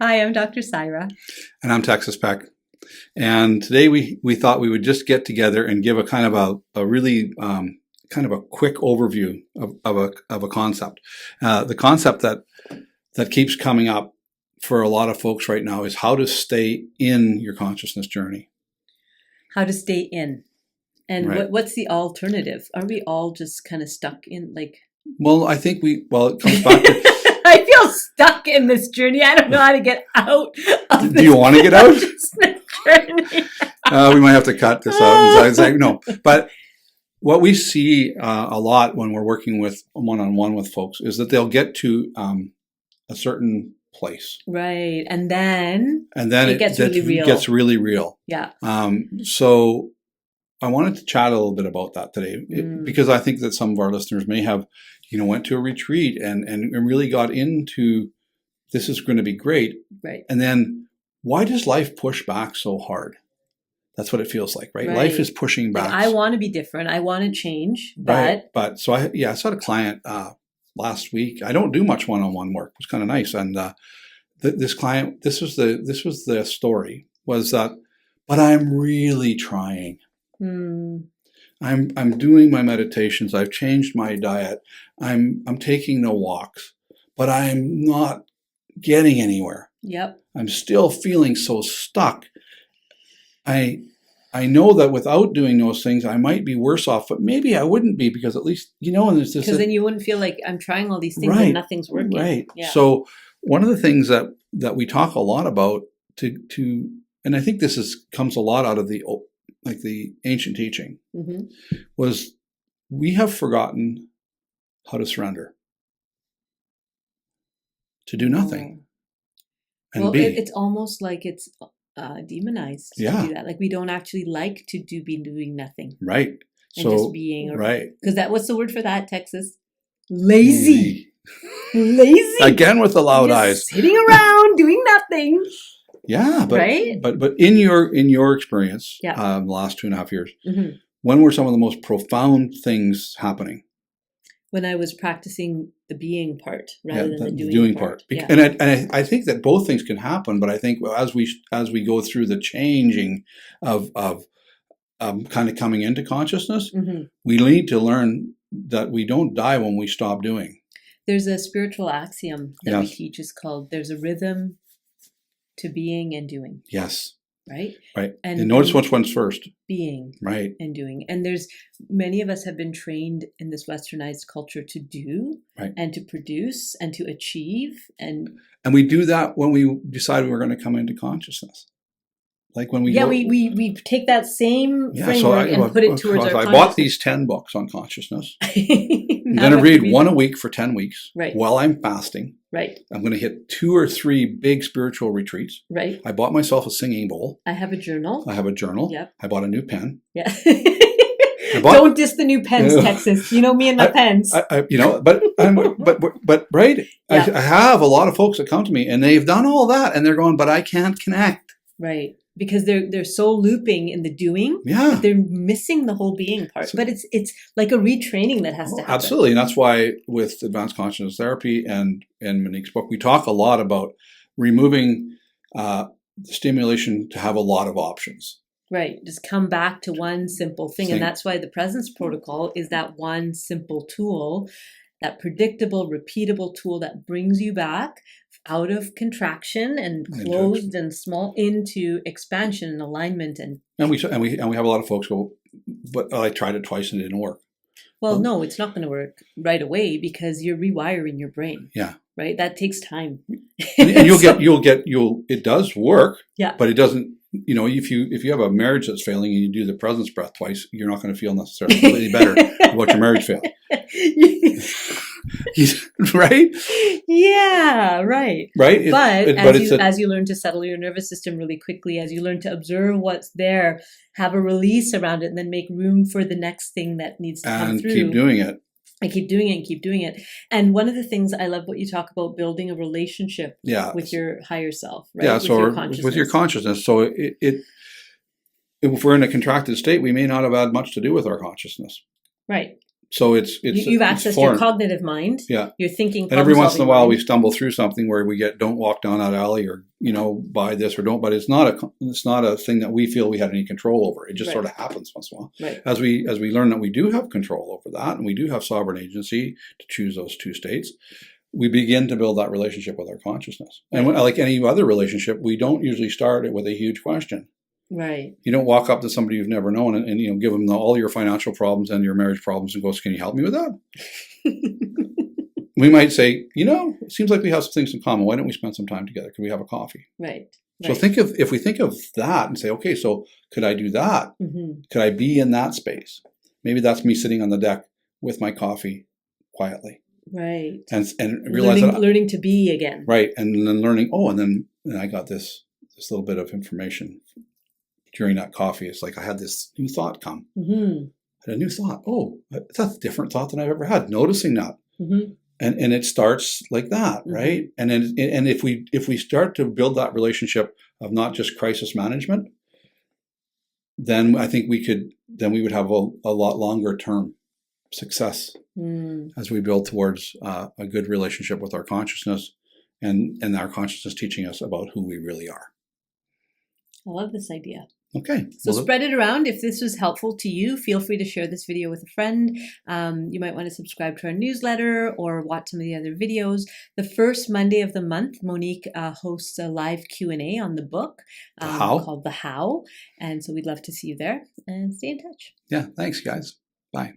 Hi, I'm Dr. Syra. And I'm Texas Peck. And today we thought we would just get together and give a kind of a really kind of a quick overview of a concept. The concept that keeps coming up for a lot of folks right now is how to stay in your consciousness journey. How to stay in. And Right. what's the alternative? Are we all just kind of stuck in Well, I think it comes back to... I feel stuck in this journey. I don't know how to get out of Do you want to get out? journey. We might have to cut this out. And say, no, but what we see a lot when we're working with one-on-one with folks is that they'll get to a certain place, Right. And then it gets really real. Gets really real. Yeah. So I wanted to chat a little bit about that today because I think that some of our listeners may have, went to a retreat and really got into this is going to be great. Right. And then why does life push back so hard? That's what it feels like, right? Life is pushing back. I want to be different. I want to change, Right. But so I saw a client last week. I don't do much one-on-one work. It was kind of nice. And this client, this was the story was that, but I'm really trying. I'm doing my meditations. I've changed my diet. I'm taking the walks, but I'm not getting anywhere. Yep. I'm still feeling so stuck. I know that without doing those things, I might be worse off, but maybe I wouldn't be because at least, and there's this... Because then you wouldn't feel like I'm trying all these things Right, and nothing's working. Right. Yeah. So one of the things that we talk a lot about and I think comes a lot out of the ancient teaching was we have forgotten how to surrender, to do nothing. And be. It's almost like it's demonized to do that. Like we don't actually like to be doing nothing. Right. And just being. Right. Because what's the word for that, Texas? Lazy. Lazy. Again with the loud eyes. Sitting around doing nothing. Yeah, but right? but in your experience, the last 2.5 years, when were some of the most profound things happening? When I was practicing the being part rather than the doing part. Yeah. And I think that both things can happen, but I think as we go through the changing of kind of coming into consciousness, we need to learn that we don't die when we stop doing. There's a spiritual axiom that we teach is called there's a rhythm to being and doing. Yes. Right? Right. And notice which one's first. Being. Right. And doing. And there's many of us have been trained in this westernized culture to do and to produce and to achieve. And we do that when we decide we're going to come into consciousness. Like when we we take that same framework and put it towards our consciousness. I bought these 10 books on consciousness. I'm going to read one a week for 10 weeks while I'm fasting. Right. I'm going to hit 2 or 3 big spiritual retreats. Right. I bought myself a singing bowl. I have a journal. Yep. I bought a new pen. Yeah. Don't diss the new pens, Texas. You know me and my pens. But right. Yeah. I have a lot of folks that come to me and they've done all that and they're going, but I can't connect. Right. Because they're so looping in the doing, they're missing the whole being part. But it's like a retraining that has to happen. Absolutely, and that's why with Advanced Consciousness Therapy and Monique's book, we talk a lot about removing the stimulation to have a lot of options. Right, just come back to one simple thing, and that's why the Presence Protocol is that one simple tool, that predictable, repeatable tool that brings you back out of contraction and closed and small into expansion and alignment and we have a lot of folks go, but I tried it twice and it didn't work. Well, no, it's not going to work right away because you're rewiring your brain. Yeah. Right. That takes time. And it does work. Yeah. But it doesn't. If you have a marriage that's failing and you do the presence breath twice, you're not going to feel necessarily better about your marriage fail. Right? Yeah, right. Right? But as you learn to settle your nervous system really quickly, as you learn to observe what's there, have a release around it, and then make room for the next thing that needs to come through. And keep doing it. I keep doing it and keep doing it. And one of the things I love what you talk about, building a relationship with your higher self, right? Yeah, with your consciousness. So if we're in a contracted state, we may not have had much to do with our consciousness. Right. So it's You've it's accessed foreign. your cognitive mind. Yeah. You're thinking. And every once in a while, we mind. stumble through something where we get, don't walk down that alley, or buy this or don't. But it's not a thing that we feel we had any control over. It just Right. sort of happens once in a while. Right. As we learn that we do have control over that, and we do have sovereign agency to choose those two states, we begin to build that relationship with our consciousness. And like any other relationship, we don't usually start it with a huge question. Right. You don't walk up to somebody you've never known and give them all your financial problems and your marriage problems and go, "Can you help me with that?" We might say, it seems like we have some things in common. Why don't we spend some time together? Can we have a coffee? Right. So if we think of that and say, okay, so could I do that? Mm-hmm. Could I be in that space? Maybe that's me sitting on the deck with my coffee quietly. Right. And realize learning to be again. Right. And then learning, and then I got this little bit of information during that coffee. It's like I had this new thought come. Mm-hmm. I had a new thought. Oh, that's a different thought than I've ever had. Noticing that. Mm-hmm. And it starts like that, Mm-hmm. right? And then if we start to build that relationship of not just crisis management, then I think we would have a lot longer term success as we build towards a good relationship with our consciousness, and our consciousness teaching us about who we really are. I love this idea. Okay. So spread it around. If this was helpful to you, feel free to share this video with a friend. You might want to subscribe to our newsletter or watch some of the other videos. The first Monday of the month, Monique hosts a live Q&A on the book called The How. And so we'd love to see you there, and stay in touch. Yeah. Thanks, guys. Bye.